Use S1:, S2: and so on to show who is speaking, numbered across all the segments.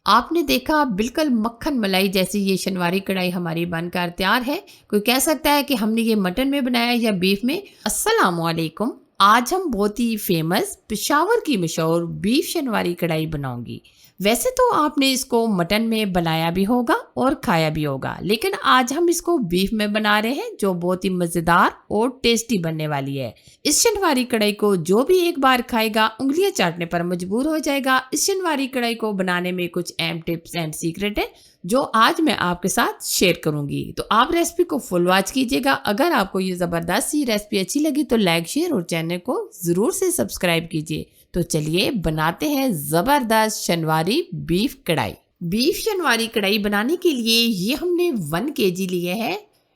S1: आपने देखा बिल्कुल मक्खन मलाई जैसी ये शनवारी कढ़ाई हमारी बनकर तैयार है। कोई कह सकता है कि हमने ये मटन में बनाया या बीफ में। अस्सलाम वालेकुम। आज हम बहुत ही फेमस पेशावर की मशहूर बीफ शनवारी कढ़ाई बनाऊंगी। वैसे तो आपने इसको मटन में बनाया भी होगा और खाया भी होगा, लेकिन आज हम इसको बीफ में बना रहे हैं जो बहुत ही मज़ेदार और टेस्टी बनने वाली है। इस शनवारी कढ़ाई को जो भी एक बार खाएगा उंगलियां चाटने पर मजबूर हो जाएगा। इस शनवारी कढ़ाई को बनाने में कुछ अहम टिप्स एंड सीक्रेट है जो आज मैं आपके साथ शेयर करूंगी, तो आप रेसिपी को फुल वॉच कीजिएगा। अगर आपको ये ज़बरदस्त सी रेसिपी अच्छी लगी तो लाइक शेयर और चैनल को ज़रूर से सब्सक्राइब कीजिए। तो चलिए बनाते हैं ज़बरदस्त शनवारी बीफ कढ़ाई। बीफ शनवारी कढ़ाई बनाने के लिए ये हमने 1 kg लिए है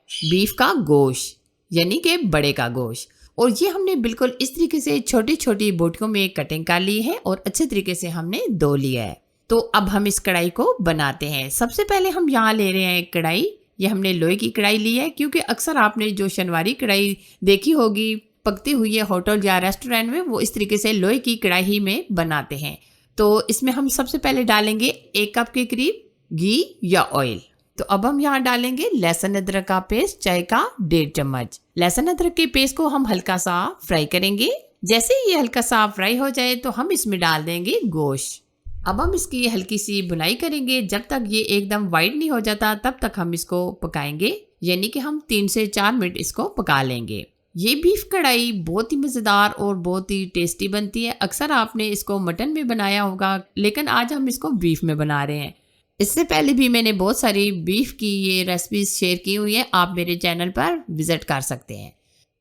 S1: बीफ का गोश्त, यानी कि बड़े का गोश्त, और ये हमने बिल्कुल इस तरीके से छोटी छोटी बोटियों में कटिंग कर ली है और अच्छे तरीके से हमने धो लिया है। तो अब हम इस कढ़ाई को बनाते हैं। सबसे पहले हम यहाँ ले रहे हैं एक कढ़ाई। ये हमने लोहे की कढ़ाई ली है क्योंकि अक्सर आपने जो शनवारी कढ़ाई देखी होगी पकती हुई है होटल या रेस्टोरेंट में, वो इस तरीके से लोहे की कढ़ाई में बनाते हैं। तो इसमें हम सबसे पहले डालेंगे 1 कप के करीब घी या ऑयल। तो अब हम यहाँ डालेंगे लहसुन अदरक का पेस्ट चाय का 1.5 चम्मच। लहसुन अदरक के पेस्ट को हम हल्का सा फ्राई करेंगे। जैसे ये हल्का सा फ्राई हो जाए तो हम इसमें डाल देंगे गोश्त। अब हम इसकी हल्की सी भुनाई करेंगे। जब तक ये एकदम वाइट नहीं हो जाता तब तक हम इसको पकाएंगे, यानी कि हम 3 से 4 मिनट इसको पका लेंगे। ये बीफ कढ़ाई बहुत ही मज़ेदार और बहुत ही टेस्टी बनती है। अक्सर आपने इसको मटन में बनाया होगा, लेकिन आज हम इसको बीफ में बना रहे हैं। इससे पहले भी मैंने बहुत सारी बीफ की ये रेसिपीज शेयर की हुई है, आप मेरे चैनल पर विजिट कर सकते हैं।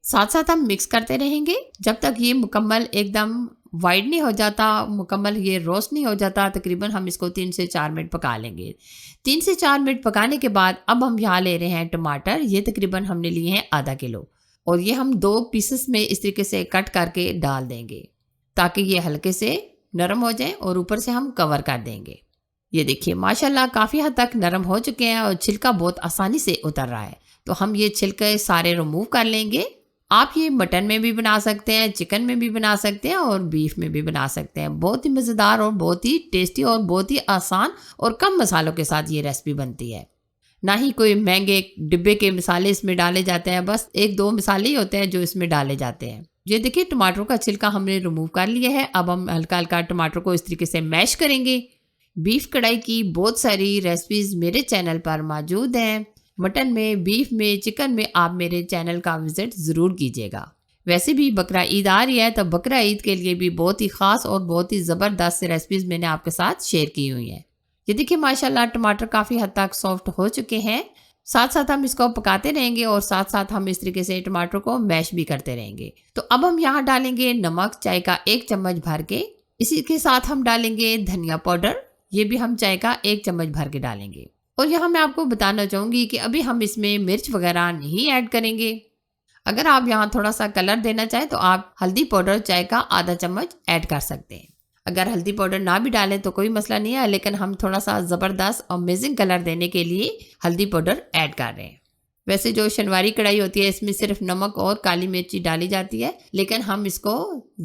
S1: साथ साथ हम मिक्स करते रहेंगे जब तक ये मुकम्मल एकदम वाइट नहीं हो जाता, मुकम्मल ये रोस्ट नहीं हो जाता। तकरीबन हम इसको 3 से 4 मिनट पका लेंगे। 3 से 4 मिनट पकाने के बाद अब हम यहाँ ले रहे हैं टमाटर। ये तकरीबन हमने लिए हैं आधा किलो, और ये हम 2 पीसेस में इस तरीके से कट करके डाल देंगे ताकि ये हल्के से नरम हो जाए, और ऊपर से हम कवर कर देंगे। ये देखिए माशाल्लाह काफ़ी हद तक नरम हो चुके हैं और छिलका बहुत आसानी से उतर रहा है। तो हम ये छिलके सारे रिमूव कर लेंगे। आप ये मटन में भी बना सकते हैं, चिकन में भी बना सकते हैं और बीफ में भी बना सकते हैं। बहुत ही मज़ेदार और बहुत ही टेस्टी और बहुत ही आसान और कम मसालों के साथ ये रेसिपी बनती है। ना ही कोई महंगे डिब्बे के मसाले इसमें डाले जाते हैं, बस 1-2 मसाले ही होते हैं जो इसमें डाले जाते हैं। ये देखिए टमाटरों का छिलका हमने रिमूव कर लिया है। अब हम हल्का हल्का टमाटर को इस तरीके से मैश करेंगे। बीफ कढ़ाई की बहुत सारी रेसिपीज़ मेरे चैनल पर मौजूद हैं। मटन में, बीफ में, चिकन में आप मेरे चैनल का विज़िट ज़रूर कीजिएगा। वैसे भी बकरा ईद आ रही है, तो बकरा ईद के लिए भी बहुत ही ख़ास और बहुत ही ज़बरदस्त रेसिपीज़ मैंने आपके साथ शेयर की हुई हैं। ये देखिए माशाल्लाह टमाटर काफ़ी हद तक सॉफ्ट हो चुके हैं। साथ साथ हम इसको पकाते रहेंगे और साथ साथ हम इस तरीके से टमाटर को मैश भी करते रहेंगे। तो अब हम यहाँ डालेंगे नमक चाय का 1 चम्मच भर के। इसी के साथ हम डालेंगे धनिया पाउडर, ये भी हम चाय का 1 चम्मच भर के डालेंगे। और यहाँ मैं आपको बताना चाहूँगी कि अभी हम इसमें मिर्च वगैरह नहीं ऐड करेंगे। अगर आप यहाँ थोड़ा सा कलर देना चाहें तो आप हल्दी पाउडर चाय का आधा चम्मच ऐड कर सकते हैं। अगर हल्दी पाउडर ना भी डालें तो कोई मसला नहीं है, लेकिन हम थोड़ा सा ज़बरदस्त अमेजिंग कलर देने के लिए हल्दी पाउडर ऐड कर रहे हैं। वैसे जो शनवारी कढ़ाई होती है इसमें सिर्फ नमक और काली मिर्ची डाली जाती है, लेकिन हम इसको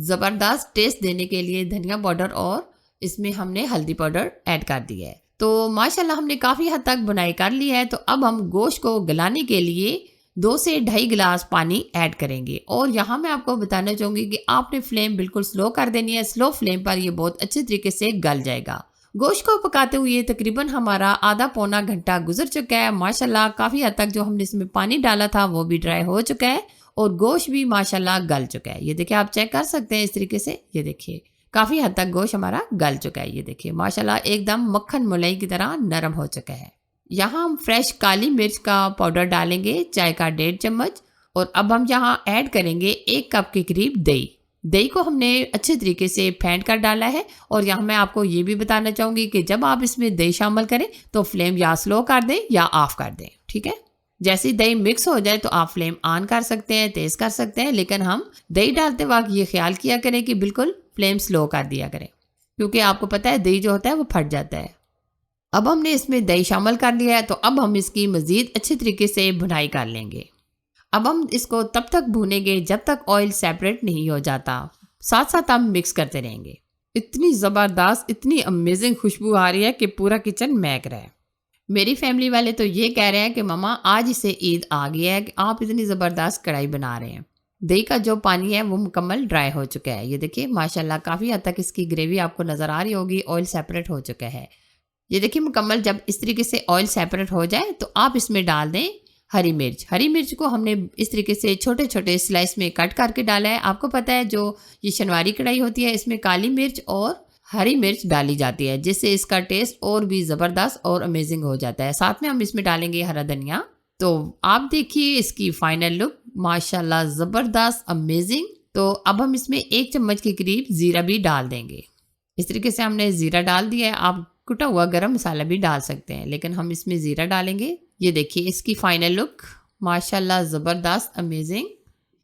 S1: ज़बरदस्त टेस्ट देने के लिए धनिया पाउडर और इसमें हमने हल्दी पाउडर ऐड कर दिया है। तो माशाल्लाह हमने काफ़ी हद तक बुनाई कर ली है। तो अब हम गोश्त को गलाने के लिए 2 से 2.5 गिलास पानी ऐड करेंगे। और यहाँ मैं आपको बताना चाहूँगी कि आपने फ्लेम बिल्कुल स्लो कर देनी है। स्लो फ्लेम पर ये बहुत अच्छे तरीके से गल जाएगा। गोश्त को पकाते हुए तकरीबन हमारा आधा पौना घंटा गुजर चुका है। माशाल्लाह काफ़ी हद तक जो हमने इसमें पानी डाला था वो भी ड्राई हो चुका है और गोश्त भी माशाल्लाह गल चुका है। ये देखिए आप चेक कर सकते हैं इस तरीके से। ये देखिए काफ़ी हद तक गोश्त हमारा गल चुका है। ये देखिए माशाल्लाह एकदम मक्खन मलाई की तरह नरम हो चुका है। यहाँ हम फ्रेश काली मिर्च का पाउडर डालेंगे चाय का 1.5 चम्मच। और अब हम यहाँ ऐड करेंगे 1 कप के करीब दही। दही को हमने अच्छे तरीके से फेंट कर डाला है। और यहाँ मैं आपको ये भी बताना चाहूँगी कि जब आप इसमें दही शामिल करें तो फ्लेम या स्लो कर दें या ऑफ कर दें, ठीक है। जैसे दही मिक्स हो जाए तो आप फ्लेम ऑन कर सकते हैं, तेज़ कर सकते हैं, लेकिन हम दही डालते वक्त ये ख्याल किया करें कि बिल्कुल फ्लेम स्लो कर दिया करें, क्योंकि आपको पता है दही जो होता है वो फट जाता है। अब हमने इसमें दही शामिल कर लिया है, तो अब हम इसकी मज़ीद अच्छे तरीके से भुनाई कर लेंगे। अब हम इसको तब तक भूनेंगे जब तक ऑयल सेपरेट नहीं हो जाता। साथ साथ हम मिक्स करते रहेंगे। इतनी ज़बरदस्त, इतनी अमेजिंग खुशबू आ रही है कि पूरा किचन महक रहा है। मेरी फैमिली वाले तो ये कह रहे हैं कि मम्मा आज इसे ईद आ गई है कि आप इतनी ज़बरदस्त कढ़ाई बना रहे हैं। दही का जो पानी है वो मुकम्मल ड्राई हो चुका है। ये देखिए माशाल्लाह काफ़ी हद तक इसकी ग्रेवी आपको नज़र आ रही होगी, ऑयल सेपरेट हो चुका है। ये देखिए मुकम्मल जब इस तरीके से ऑयल सेपरेट हो जाए तो आप इसमें डाल दें हरी मिर्च। हरी मिर्च को हमने इस तरीके से छोटे छोटे स्लाइस में कट करके डाला है। आपको पता है जो ये शनवारी कढ़ाई होती है इसमें काली मिर्च और हरी मिर्च डाली जाती है, जिससे इसका टेस्ट और भी ज़बरदस्त और अमेजिंग हो जाता है। साथ में हम इसमें डालेंगे हरा धनिया। तो आप देखिए इसकी फाइनल लुक माशाल्लाह ज़बरदस्त अमेजिंग। तो अब हम इसमें 1 चम्मच के करीब ज़ीरा भी डाल देंगे। इस तरीके से हमने ज़ीरा डाल दिया है। आप कुटा हुआ गरम मसाला भी डाल सकते हैं, लेकिन हम इसमें ज़ीरा डालेंगे। ये देखिए इसकी फाइनल लुक माशाल्लाह ज़बरदस्त अमेजिंग।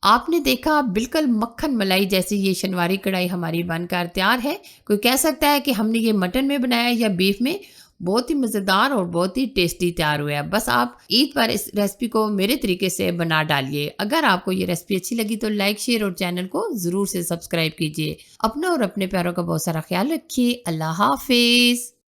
S1: आपने देखा बिल्कुल मक्खन मलाई जैसी ये शनवारी कढ़ाई हमारी बनकर तैयार है। कोई कह सकता है कि हमने ये मटन में बनाया या बीफ में। बहुत ही मज़ेदार और बहुत ही टेस्टी तैयार हुआ है। बस आप ईद पर इस रेसिपी को मेरे तरीके से बना डालिए। अगर आपको ये रेसिपी अच्छी लगी तो लाइक शेयर और चैनल को ज़रूर से सब्सक्राइब कीजिए। अपना और अपने प्यारों का बहुत सारा ख्याल रखिए। अल्लाह हाफिज़।